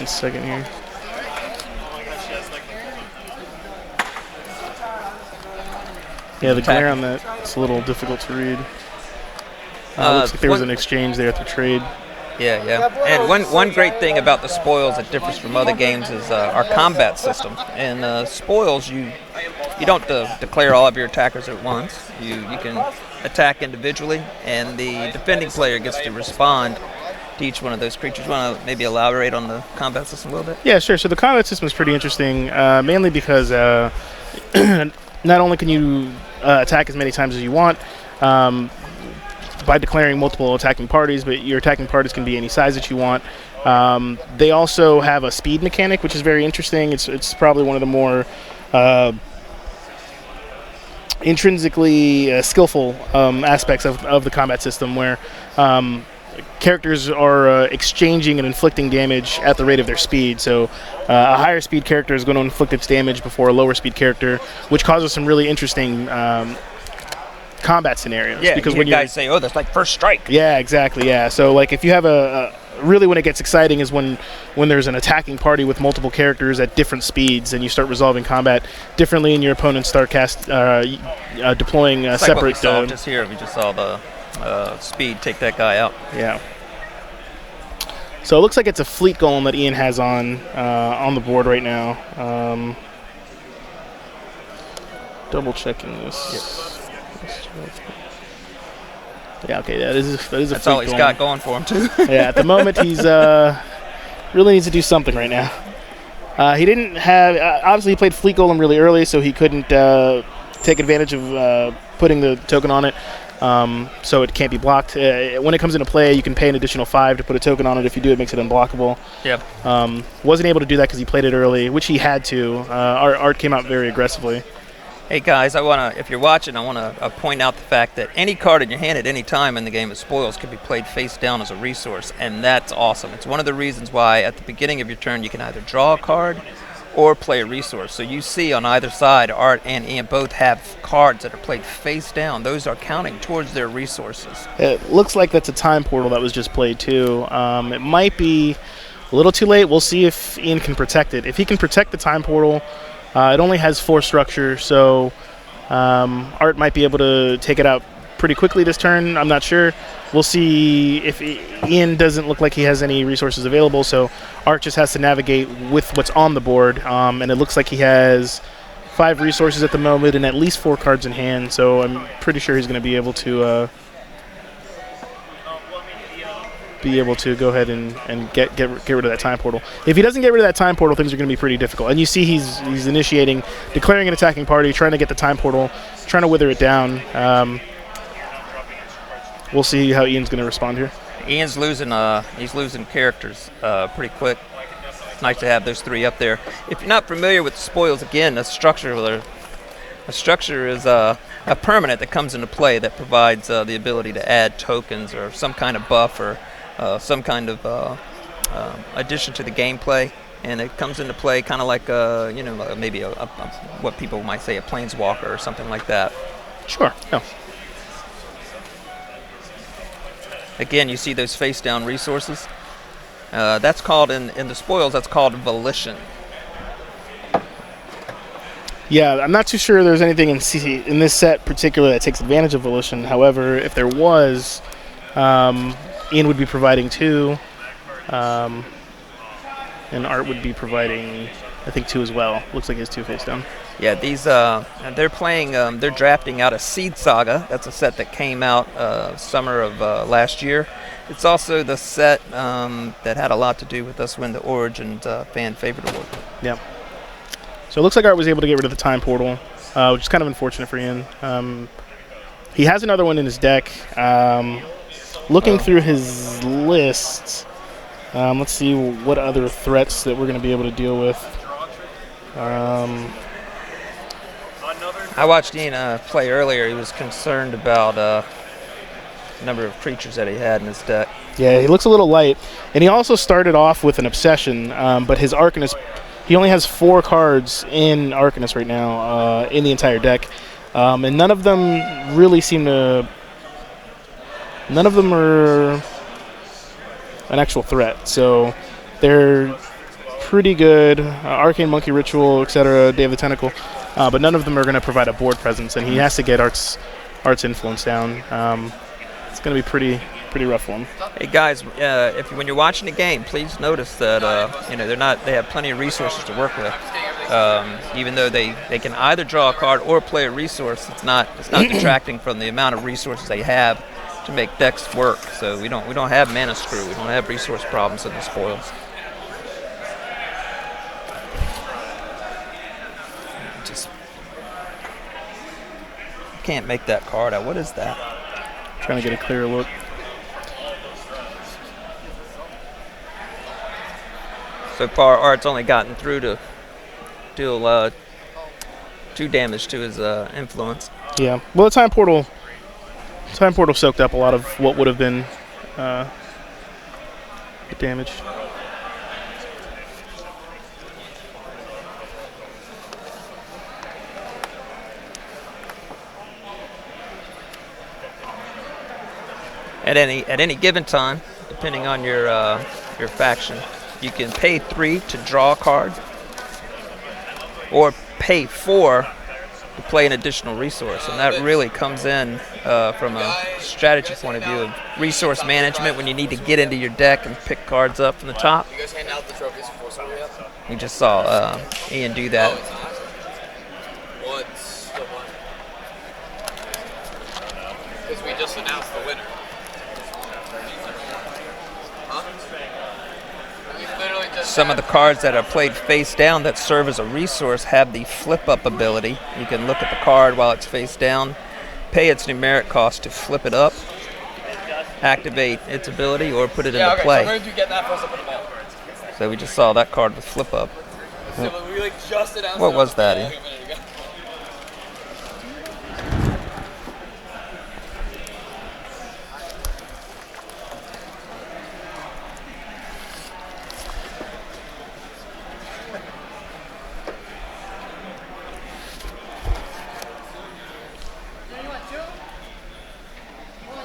a second here. Yeah, the glare on that, it's a little difficult to read. Looks like there was an exchange there at the trade. Yeah, yeah. And one great thing about the spoils that differs from other games is our combat system. In spoils, you don't declare all of your attackers at once. You can attack individually, and the defending player gets to respond to each one of those creatures. Want to maybe elaborate on the combat system a little bit? Yeah, sure. So the combat system is pretty interesting, mainly because not only can you attack as many times as you want, by declaring multiple attacking parties, but your attacking parties can be any size that you want. They also have a speed mechanic, which is very interesting. It's probably one of the more intrinsically skillful aspects of the combat system, where characters are exchanging and inflicting damage at the rate of their speed. So a higher speed character is going to inflict its damage before a lower speed character, which causes some really interesting combat scenarios. Yeah, because when you guys say, "Oh, that's like first strike." Yeah, exactly. Yeah, so like if you have really when it gets exciting is when there's an attacking party with multiple characters at different speeds, and you start resolving combat differently, and your opponents start deploying it's separate. Like what we saw just here, we just saw the speed take that guy out. Yeah. So it looks like it's a fleet golem that Ian has on the board right now. Double checking this. Yes. Yeah, okay, that is a That's all he's got going for him, too. Yeah, at the moment, he's really needs to do something right now. He didn't have... obviously, he played Fleet Golem really early, so he couldn't take advantage of putting the token on it, so it can't be blocked. When it comes into play, you can pay an additional 5 to put a token on it. If you do, it makes it unblockable. Yep. Wasn't able to do that because he played it early, which he had to. Art came out very aggressively. Hey guys, if you're watching, I want to point out the fact that any card in your hand at any time in the game of spoils can be played face down as a resource, and that's awesome. It's one of the reasons why at the beginning of your turn you can either draw a card or play a resource. So you see on either side, Art and Ian both have cards that are played face down. Those are counting towards their resources. It looks like that's a time portal that was just played too. It might be a little too late. We'll see if Ian can protect it. If he can protect the time portal, it only has 4 structure, so Art might be able to take it out pretty quickly this turn. I'm not sure. We'll see. If Ian doesn't look like he has any resources available, so Art just has to navigate with what's on the board, and it looks like he has 5 resources at the moment and at least 4 cards in hand, so I'm pretty sure he's going to be able to go ahead and get rid of that time portal. If he doesn't get rid of that time portal, things are going to be pretty difficult. And you see he's initiating, declaring an attacking party, trying to get the time portal, trying to wither it down. We'll see how Ian's going to respond here. Ian's losing characters pretty quick. It's nice to have those 3 up there. If you're not familiar with the spoils, again, a structure is a permanent that comes into play that provides the ability to add tokens or some kind of buff or some kind of addition to the gameplay, and it comes into play kind of like maybe what people might say a planeswalker or something like that. Sure. Yeah. Again, you see those face down resources. That's called in the spoils. That's called volition. Yeah, I'm not too sure there's anything in this set particularly that takes advantage of volition. However, if there was, Ian would be providing 2, and Art would be providing, I think, 2 as well. Looks like he has 2 face down. Yeah, these they're drafting out a Seed Saga. That's a set that came out summer of last year. It's also the set that had a lot to do with us winning the Origins Fan Favorite Award. Yeah. So it looks like Art was able to get rid of the time portal, which is kind of unfortunate for Ian. He has another one in his deck. Looking through his list, let's see what other threats that we're going to be able to deal with. I watched Ian play earlier. He was concerned about the number of creatures that he had in his deck. Yeah, he looks a little light. And he also started off with an Obsession, but his Arcanist, he only has 4 cards in Arcanist right now in the entire deck. And none of them really seem to... None of them are an actual threat. So they're pretty good. Arcane Monkey Ritual, etc. Day of the Tentacle, but none of them are going to provide a board presence, and he has to get Art's influence down. It's going to be pretty rough for him. Hey guys, when you're watching the game, please notice that they have plenty of resources to work with. Even though they can either draw a card or play a resource, it's not detracting from the amount of resources they have to make decks work. So we don't have mana screw, we don't have resource problems in the spoils. Just can't make that card out. What is that? Trying to get a clearer look. So far, Art's only gotten through to deal 2 damage to his influence. Yeah. Well, the time portal soaked up a lot of what would have been damage. At any given time, depending on your faction, you can pay 3 to draw a card, or pay 4 to play an additional resource, and that really comes in from a strategy point of view of resource management when you need to get into your deck and pick cards up from the top. You guys hand out the trophies before somebody else? We just saw Ian do that. What's the one? Because we just announced the winner. Some of the cards that are played face down that serve as a resource have the flip-up ability. You can look at the card while it's face down, pay its numeric cost to flip it up, activate its ability, or put it into play. So where did you get that first up in the mail? So we just saw that card with flip-up. So we just announced What was that, Ian?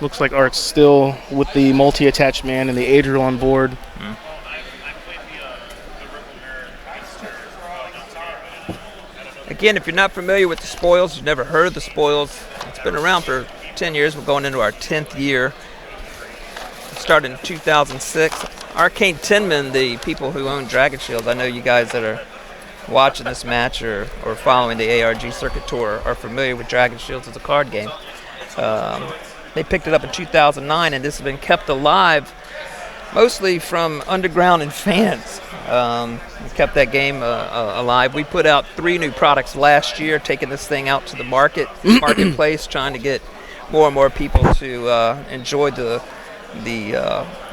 Looks like Art's still with the multi-attached man and the Adriel on board. Again, if you're not familiar with the spoils, you've never heard of the spoils, it's been around for 10 years. We're going into our 10th year. It started in 2006. Arcane Tinman, the people who own Dragon Shield, I know you guys that are watching this match or following the ARG Circuit Tour are familiar with Dragon Shields as a card game. They picked it up in 2009, and this has been kept alive mostly from underground and fans. We kept that game alive. We put out 3 new products last year, taking this thing out to the marketplace, trying to get more and more people to enjoy the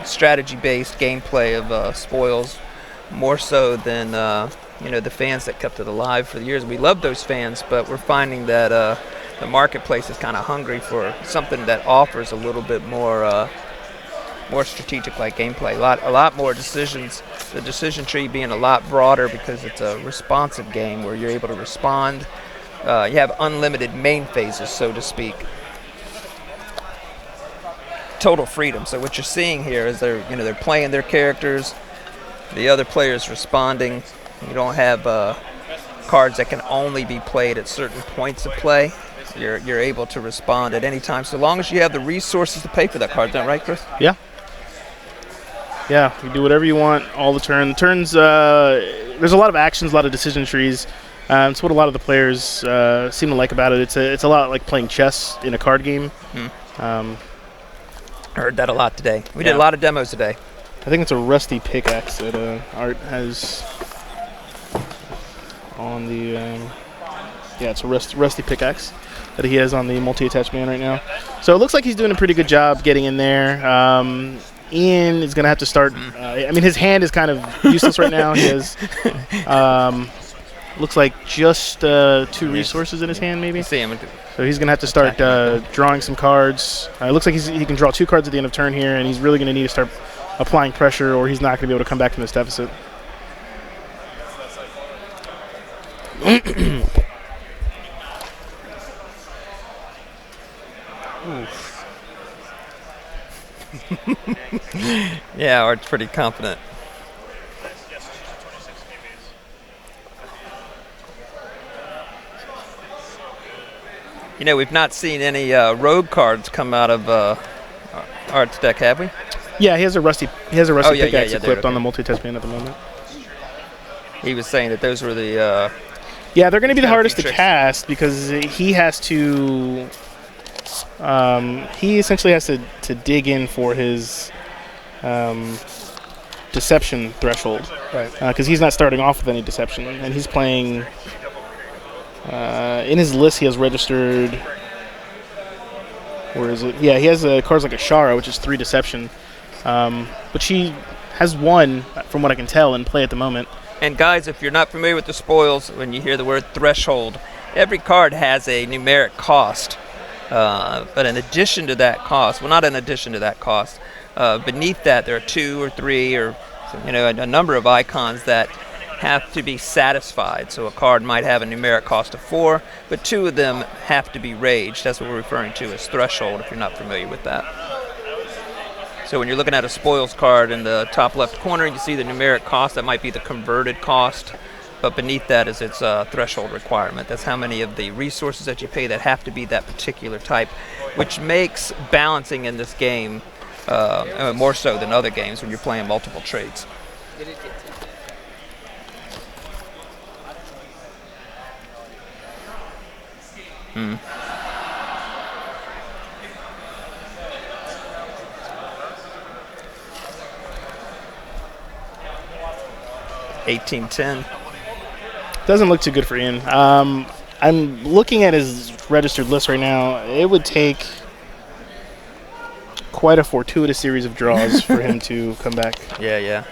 strategy-based gameplay of spoils, more so than the fans that kept it alive for years. We love those fans, but we're finding that the marketplace is kind of hungry for something that offers a little bit more strategic-like gameplay, a lot more decisions. The decision tree being a lot broader because it's a responsive game where you're able to respond. You have unlimited main phases, so to speak. Total freedom. So what you're seeing here is they're playing their characters, the other players responding. You don't have cards that can only be played at certain points of play. You're able to respond at any time, so long as you have the resources to pay for that card. Is that right, Chris? Yeah. Yeah, you do whatever you want all the turn. Turns, there's a lot of actions, a lot of decision trees. It's what a lot of the players seem to like about it. It's a lot like playing chess in a card game. I heard that a lot today. We did a lot of demos today. I think it's a rusty pickaxe that Art has on the... it's a rusty pickaxe that he has on the multi-attached man right now. So it looks like he's doing a pretty good job getting in there. Ian is going to have to start. His hand is kind of useless right now. He has, looks like just 2 resources in his hand, maybe. See him. So he's going to have to start drawing some cards. It looks like he can draw 2 cards at the end of turn here, and he's really going to need to start applying pressure, or he's not going to be able to come back from this deficit. Yeah, Art's pretty confident. You know, we've not seen any rogue cards come out of Art's deck, have we? Yeah, he has a rusty pickaxe equipped okay. on the multi-test band at the moment. He was saying that those were the Yeah, they're going to be the hardest to tricks. cast because he has to. He essentially has to dig in for his deception threshold, right. Because he's not starting off with any deception, and he's playing. In his list, he has registered. Where is it? Yeah, he has cards like a Shara, which is 3 deception, which he has 1, from what I can tell, in play at the moment. And guys, if you're not familiar with the spoils, when you hear the word threshold, every card has a numeric cost. But in addition to that cost, well, not in addition to that cost, beneath that there are 2 or 3 or a number of icons that have to be satisfied. So a card might have a numeric cost of 4, but 2 of them have to be raged. That's what we're referring to as threshold, if you're not familiar with that. So when you're looking at a spoils card in the top left corner, you see the numeric cost. That might be the converted cost, but beneath that is its threshold requirement. That's how many of the resources that you pay that have to be that particular type, which makes balancing in this game more so than other games when you're playing multiple trades. Hmm. 1810. Doesn't look too good for Ian. I'm looking at his registered list right now. It would take quite a fortuitous series of draws for him to come back. Yeah.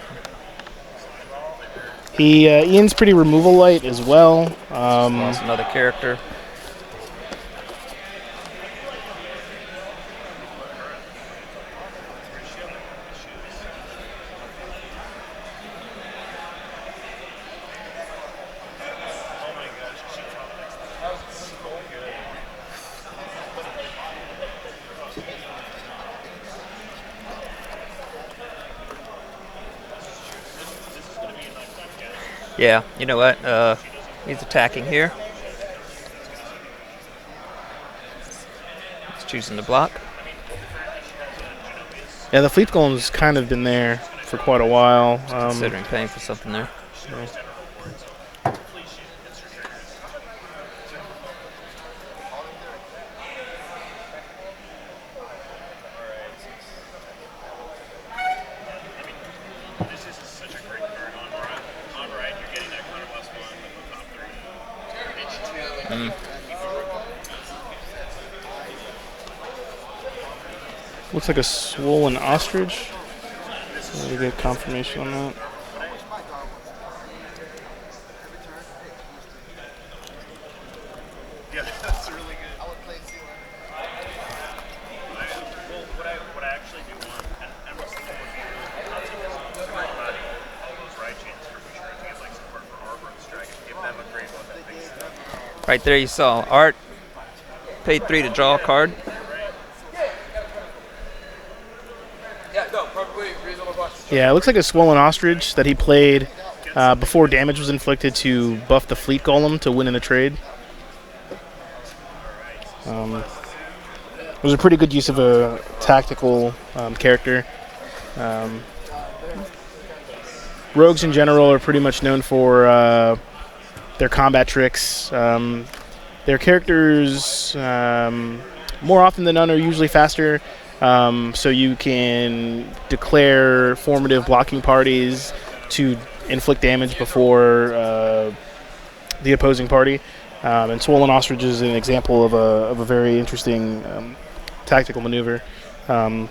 Ian's pretty removal light as well. Lost another character. Yeah, you know what? He's attacking here. He's choosing to block. Yeah, the Fleet Golem's kind of been there for quite a while. Considering paying for something there. Yeah. Looks like a swollen ostrich. Let me get confirmation on that. Yeah, that's really good. What I actually do want, and what's the goal would be not to talk about all those ride chains for sure to get like support for ARGCS Dragon, give them a great one that makes sense. Right there you saw Art paid 3 to draw a card. Yeah, it looks like a swollen ostrich that he played before damage was inflicted to buff the Fleet Golem to win in a trade. It was a pretty good use of a tactical character. Rogues in general are pretty much known for their combat tricks. Their characters, more often than none, are usually faster. So you can declare formative blocking parties to inflict damage before the opposing party. And Swollen Ostrich is an example of a very interesting tactical maneuver. When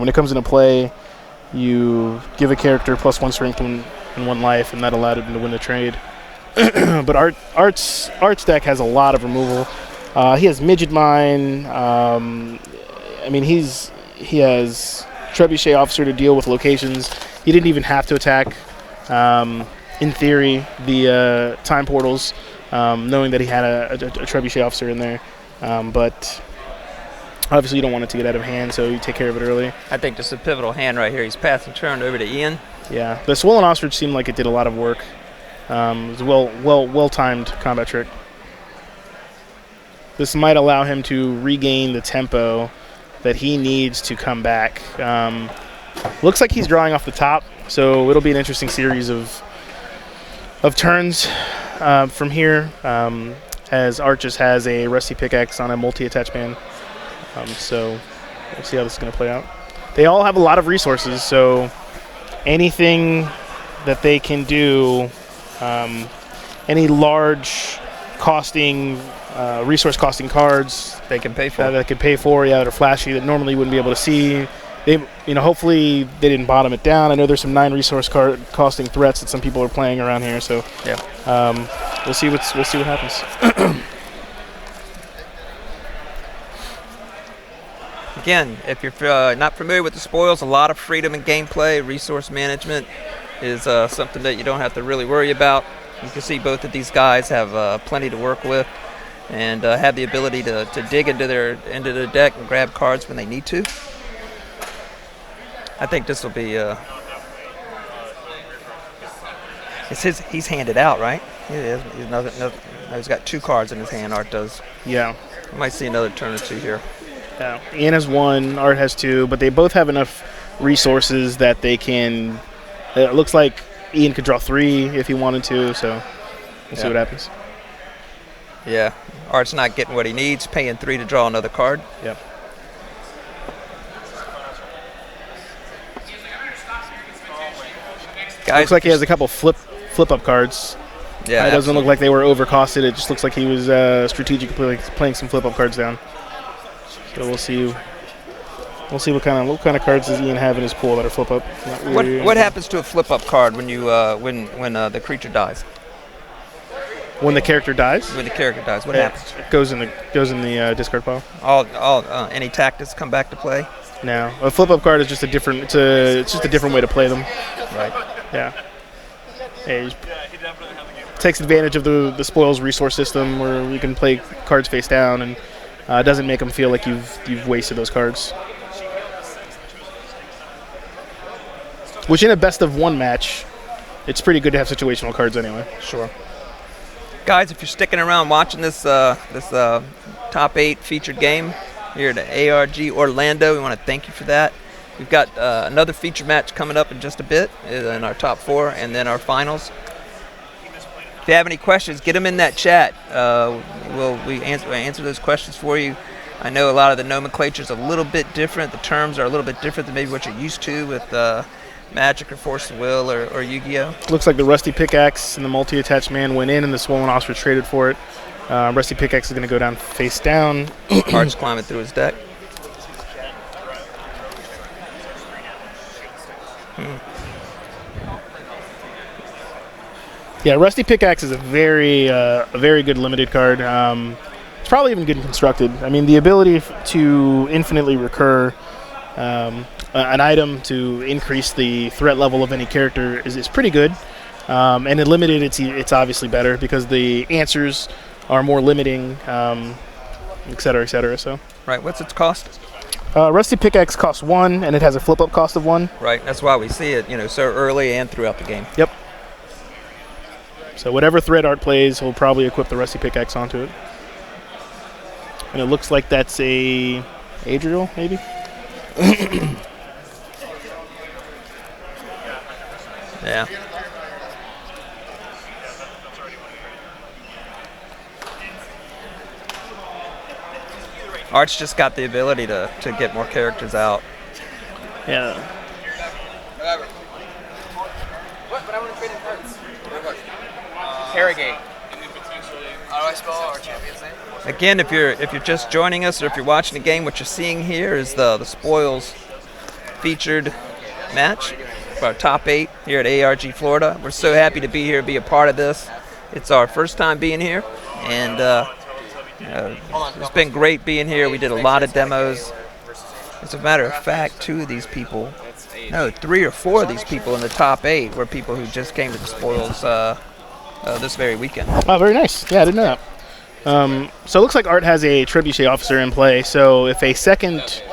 it comes into play, you give a character +1 strength and 1 life, and that allowed him to win the trade. But Art's deck has a lot of removal. He has Midget Mine. He has Trebuchet Officer to deal with locations. He didn't even have to attack, in theory, the time portals, knowing that he had a Trebuchet Officer in there. But obviously you don't want it to get out of hand, so you take care of it early. I think this is a pivotal hand right here. He's passing turn over to Ian. Yeah, the Swollen Ostrich seemed like it did a lot of work. It was a well-timed combat trick. this might allow him to regain the tempo that he needs to come back. Looks like he's drawing off the top, so it'll be an interesting series of turns from here, as Art just has a Rusty Pickaxe on a multi-attach band. So we'll see how this is going to play out. They all have a lot of resources, so anything that they can do, any large costing, resource costing cards They can pay for. that could pay for, that are flashy, that normally you wouldn't be able to see. They, hopefully they didn't bottom it down. I know there's some 9 resource costing threats that some people are playing around here, so Yeah. we'll see what happens. Again, if you're not familiar with the spoils, a lot of freedom in gameplay. Resource management is something that you don't have to really worry about. You can see both of these guys have plenty to work with, and have the ability to dig into their deck and grab cards when they need to. I think this will be. He's handed out, right? He's got 2 cards in his hand. Art does. Yeah. We might see another turn or 2 here. Yeah. Ian has 1, Art has 2, but they both have enough resources that they can. It looks like Ian could draw 3 if he wanted to, so we'll see what happens. Yeah, Art's not getting what he needs, paying 3 to draw another card. Yep. Guys, Looks like he has a couple flip up cards. Yeah, It doesn't look like they were overcosted. It just looks like he was strategically playing some flip up cards down. So we'll see. We'll see what kind of cards does Ian have in his pool that are flip up. What happens to a flip up card when you when the creature dies? When the character dies? When the character dies, what happens? It goes in the discard pile. Any tactics come back to play? No, a flip up card is just a different. It's just a different way to play them. Right. Yeah. It takes advantage of the spoils resource system where you can play cards face down, and it doesn't make them feel like you've wasted those cards. Which in a best of 1 match, it's pretty good to have situational cards anyway. Sure. Guys, if you're sticking around watching this top 8 featured game here at ARG Orlando, we want to thank you for that. We've got another featured match coming up in just a bit in our top 4, and then our finals. If you have any questions, get them in that chat. We answer those questions for you. I know a lot of the nomenclature is a little bit different. The terms are a little bit different than maybe what you're used to with Magic or Force of Will or Yu-Gi-Oh. Looks like the Rusty Pickaxe and the multi-attached man went in, and the Swollen Ostrich traded for it. Rusty Pickaxe is going to go down face down. Art's climbing through his deck. Yeah, Rusty Pickaxe is a very good limited card. It's probably even good constructed. I mean, the ability to infinitely recur an item to increase the threat level of any character is pretty good. And in limited, it's obviously better because the answers are more limiting, et cetera, et cetera. So. Right, what's its cost? Rusty Pickaxe costs 1, and it has a flip-up cost of 1. Right, that's why we see it, so early and throughout the game. Yep. So whatever threat Art plays, he'll probably equip the Rusty Pickaxe onto it. And it looks like that's a Adriel, maybe? Yeah. Art's just got the ability to get more characters out. Yeah. Whatever. What? But I want to trade in cards. Harrogate. How do I spell our champion's name? Again, if you're just joining us or if you're watching the game, what you're seeing here is the spoils featured match for our top 8 here at ARG Florida. We're so happy to be here, be a part of this. It's our first time being here, and it's been great being here. We did a lot of demos. As a matter of fact, 2 of these people, no, 3 or 4 of these people in the top 8 were people who just came to the spoils this very weekend. Oh, very nice. Yeah, I didn't know that. So it looks like Art has a Trebuchet officer in play, so if a second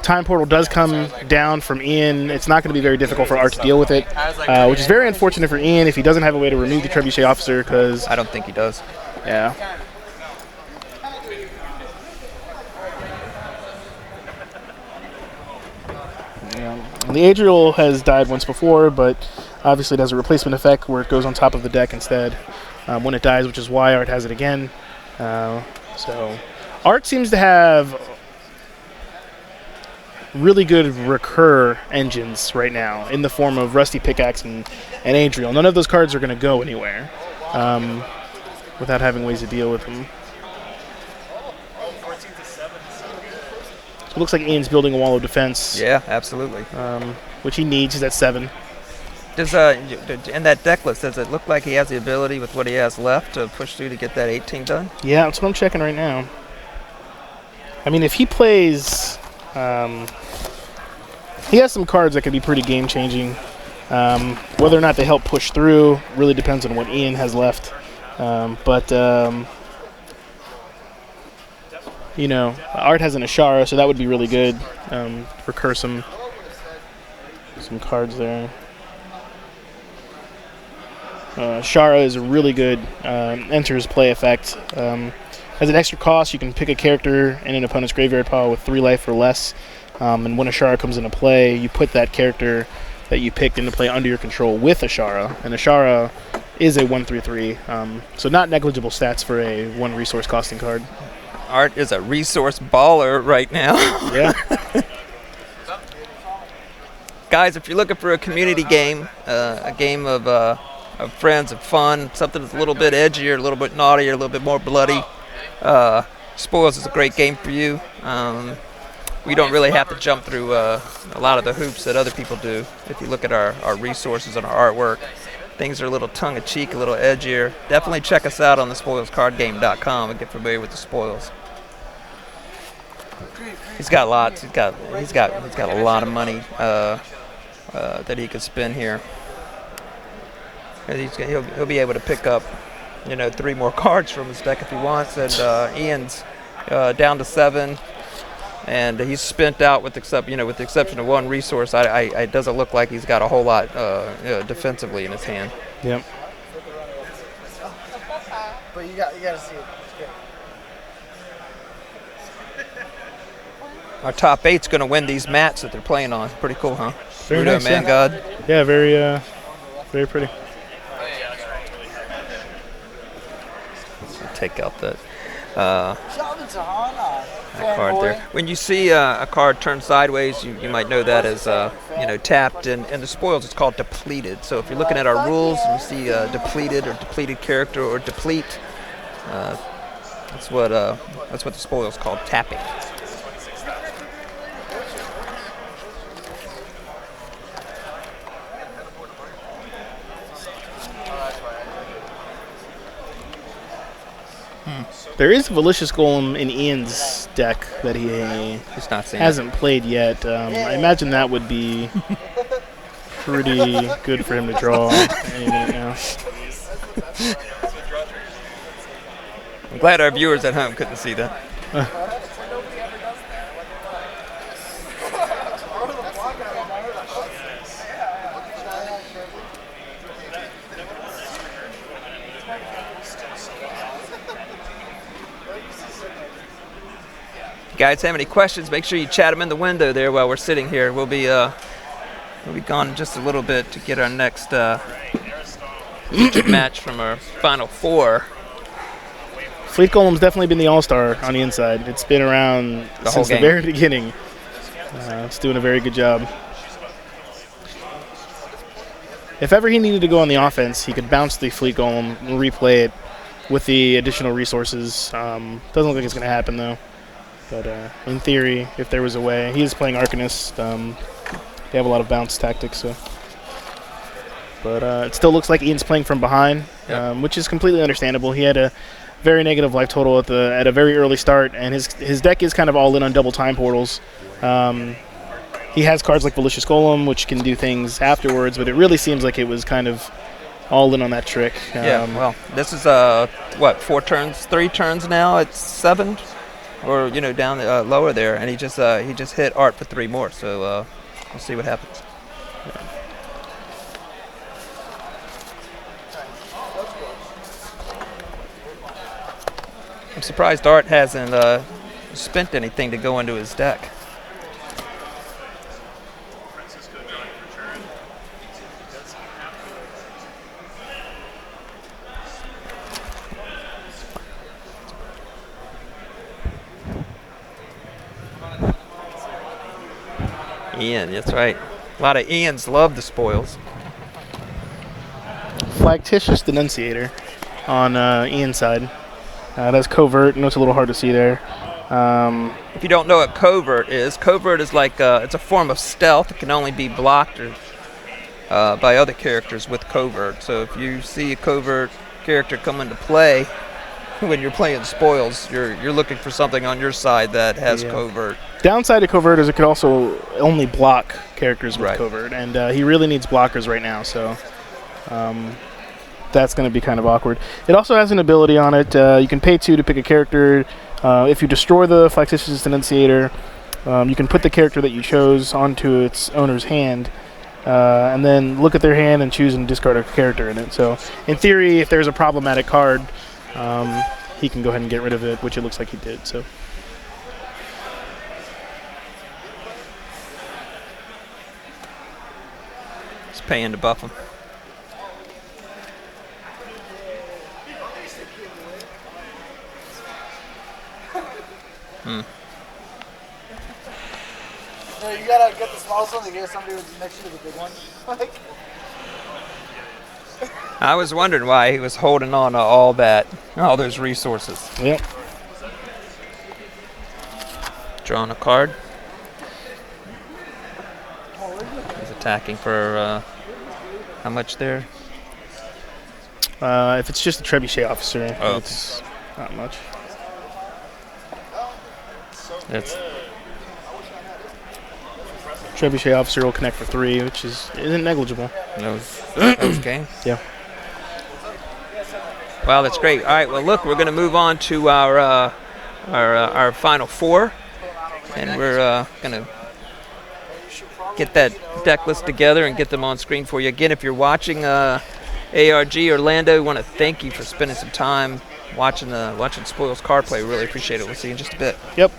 time portal does come down from Ian, it's not going to be very difficult for Art to deal with it, which is very unfortunate for Ian if he doesn't have a way to remove the Trebuchet officer, because... I don't think he does. Yeah. The Adriel has died once before, but obviously it has a replacement effect where it goes on top of the deck instead when it dies, which is why Art has it again. So Art seems to have really good recur engines right now in the form of Rusty Pickaxe and Adriel. None of those cards are going to go anywhere without having ways to deal with them. So it looks like Ian's building a wall of defense. Yeah, absolutely. Which he needs. He's at 7. Does in that deck list, does it look like he has the ability with what he has left to push through to get that 18 done? Yeah, that's what I'm checking right now. I mean, if he plays... he has some cards that could be pretty game-changing. Whether or not they help push through really depends on what Ian has left. You know, Art has an Ashara, so that would be really good. Recur some cards there. Ashara is a really good enters play effect. As an extra cost, you can pick a character in an opponent's graveyard pile with 3 life or less. And when Ashara comes into play, you put that character that you picked into play under your control with Ashara. And Ashara is a 1/3/3, so not negligible stats for a 1 resource costing card. Art is a resource baller right now. Yeah. Guys, if you're looking for a community game, a game of friends, of fun, something that's a little bit edgier, a little bit naughtier, a little bit more bloody, Spoils is a great game for you. We don't really have to jump through a lot of the hoops that other people do. If you look at our resources and our artwork, things are a little tongue-in-cheek, a little edgier. Definitely check us out on the spoilscardgame.com and get familiar with the Spoils. He's got lots. He's got a lot of money that he could spend here. And he'll be able to pick up, 3 more cards from his deck if he wants. And Ian's down to 7. And he's spent out with the exception of 1 resource. It doesn't look like he's got a whole lot defensively in his hand. Yep. But you got to see it. Our top 8's going to win these mats that they're playing on. Pretty cool, huh? Very Rudo, nice, Man yeah. God. Yeah, very pretty. Take out that card there. When you see a card turn sideways, you might know that as tapped. And the Spoils, it's called depleted. So if you're looking at our rules and you see depleted or depleted character or deplete, that's what the Spoils called tapping. There is a Malicious Golem in Ian's deck that he hasn't played yet. I imagine that would be pretty good for him to draw any minute now. I'm glad our viewers at home couldn't see that. If you guys have any questions, make sure you chat them in the window there while we're sitting here. We'll be gone in just a little bit to get our next featured match from our Final 4. Fleet Golem's definitely been the all-star on the inside. It's been around since the very beginning. It's doing a very good job. If ever he needed to go on the offense, he could bounce the Fleet Golem and replay it with the additional resources. Doesn't look like it's going to happen, though. But in theory, if there was a way, he is playing Arcanist. They have a lot of bounce tactics, so. But it still looks like Ian's playing from behind, which is completely understandable. He had a very negative life total at a very early start, and his deck is kind of all in on double time portals. He has cards like Malicious Golem, which can do things afterwards, but it really seems like it was kind of all in on that trick. Well, this is 4 turns, 3 turns now. It's 7. Or down lower there, and he just hit Art for 3 more. So we'll see what happens. I'm surprised Art hasn't spent anything to go into his deck. Ian, that's right. A lot of Ians love the spoils. Flagtitious Denunciator on Ian's side. That's covert. I know it's a little hard to see there. If you don't know what covert is like it's a form of stealth. It can only be blocked or, by other characters with covert. So if you see a covert character come into play when you're playing spoils, you're looking for something on your side that has covert. Downside to covert is it could also only block characters with Right. covert, and he really needs blockers right now. So. That's going to be kind of awkward. It also has an ability on it. You can pay 2 to pick a character. If you destroy the Flagtitious Denunciator, you can put the character that you chose onto its owner's hand, and then look at their hand and choose and discard a character in it. So, in theory, if there's a problematic card, he can go ahead and get rid of it, which it looks like he did. So. It's paying to buff him. No, you gotta get the smallest one to get somebody next to the big one. I was wondering why he was holding on to all those resources. Yep. Drawing a card. He's attacking for how much there? If it's just a trebuchet officer, Oh, it's not much. That's Trebuchet officer will connect for 3, which isn't negligible. those game. Yeah. Wow, that's great. All right, well, look, we're going to move on to our final 4, and we're going to get that deck list together and get them on screen for you. Again, if you're watching ARG Orlando, we want to thank you for spending some time watching Spoils card play. We really appreciate it. We'll see you in just a bit. Yep.